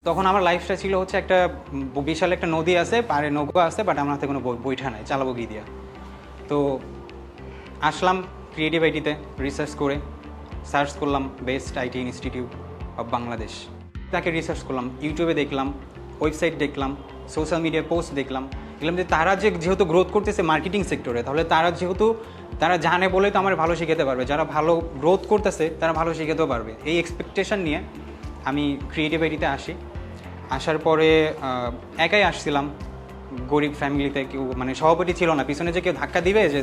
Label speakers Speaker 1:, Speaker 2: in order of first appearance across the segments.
Speaker 1: তখন আমার লাইফটা ছিল হচ্ছে একটা বিশাল একটা নদী আছে, পাড়ে নৌকা আছে, বাট আমার হাতে কোনো বৈঠা নাই, চালাবো কি দিয়া। তো আসলাম ক্রিয়েটিভ আইটিতে রিসার্চ করে, সার্চ করলাম best IT institute of Bangladesh. তাকে রিসার্চ করলাম, ইউটিউবে দেখলাম, ওয়েবসাইট দেখলাম, সোশ্যাল মিডিয়া পোস্ট দেখলাম যে তারা যেহেতু গ্রোথ করতেছে মার্কেটিং সেক্টরে, তাহলে তারা জানে বলে তো আমার ভালো শিখাতে পারবে, যারা ভালো গ্রোথ করতেছে তারা ভালো শিখাতেও পারবে। এই এক্সপেকটেশন নিয়ে আমি ক্রিয়েটিভ আইটিতে আসি। আসার পরে একাই আসছিলাম, গরিব ফ্যামিলিতে, কেউ মানে সভাপতি ছিল না, পিছনে যে কেউ ধাক্কা দিবে যে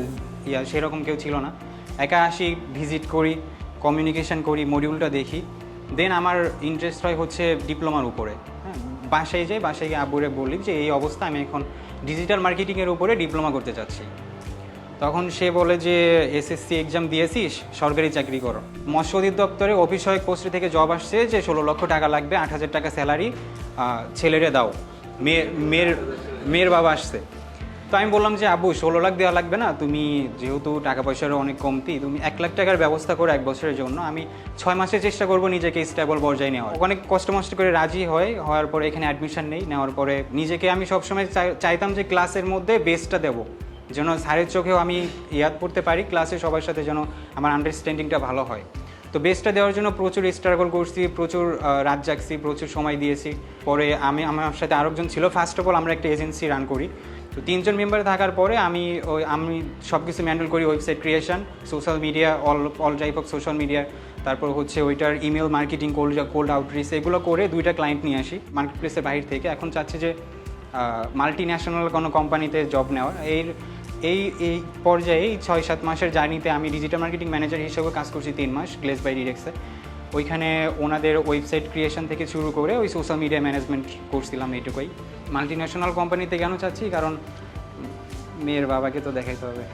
Speaker 1: সেরকম কেউ ছিল না। একা আসি, ভিজিট করি, কমিউনিকেশন করি, মডিউলটা দেখি, দেন আমার ইন্টারেস্ট হয় হচ্ছে ডিপ্লোমার উপরে। হ্যাঁ, বাসায় গিয়ে আব্বুরে বলি যে এই অবস্থা, আমি এখন ডিজিটাল মার্কেটিংয়ের উপরে ডিপ্লোমা করতে চাচ্ছি। তখন সে বলে যে এসএসসি এক্সাম দিয়েছিস, সরকারি চাকরি করো। মৎস্য অধিদপ্তরে অফিস সহায়ক পোস্টে থেকে জব আসছে যে 16 লক্ষ টাকা লাগবে, 8,000 টাকা স্যালারি, ছেলেরে দাও। মেয়ের বাবা আসছে। তো আমি বললাম যে আব্বু 16 লাখ দেওয়া লাগবে না, তুমি যেহেতু টাকা পয়সারও অনেক কমতি, তুমি 1 লাখ টাকার ব্যবস্থা করো 1 বছরের জন্য, আমি 6 মাসে চেষ্টা করবো নিজেকে স্টেবল পর্যায়ে নেওয়ার। অনেক কষ্ট করে রাজি হওয়ার পরে এখানে অ্যাডমিশন নেওয়ার পরে নিজেকে আমি সবসময় চাইতাম যে ক্লাসের মধ্যে বেস্টটা দেবো, যেন স্যারের চোখেও আমি ইয়াদ করতে পারি, ক্লাসে সবার সাথে যেন আমার আন্ডারস্ট্যান্ডিংটা ভালো হয়। তো বেস্টটা দেওয়ার জন্য প্রচুর স্ট্রাগল করছি, প্রচুর রাত জাগছি, প্রচুর সময় দিয়েছি। পরে আমার সাথে আরেকজন ছিল। ফার্স্ট অফ অল আমরা একটা এজেন্সি রান করি, তো 3 জন মেম্বার থাকার পরে আমি সব কিছু ম্যান্ডেল করি, website creation, social media, all type of social media, তারপর হচ্ছে ওইটার ইমেল মার্কেটিং, কোল্ড আউটরিচ, এগুলো করে 2টা ক্লায়েন্ট নিয়ে আসি মার্কেট প্লেসের বাইরে থেকে। এখন চাচ্ছি যে মাল্টি ন্যাশনাল কোনো কোম্পানিতে জব নেওয়ার। এই পর্যায়ে 6-7 মাসের জার্নিতে আমি ডিজিটাল মার্কেটিং ম্যানেজার হিসেবে কাজ করছি 3 মাস গ্লেজ বাই ডিরেক্সে। ওইখানে ওনাদের ওয়েবসাইট ক্রিয়েশন থেকে শুরু করে ওই সোশ্যাল মিডিয়া ম্যানেজমেন্ট করছিলাম, এইটুকুই। মাল্টি ন্যাশনাল কোম্পানিতে কেন চাচ্ছি, কারণ মেয়ের বাবাকে তো দেখাইতে হবে।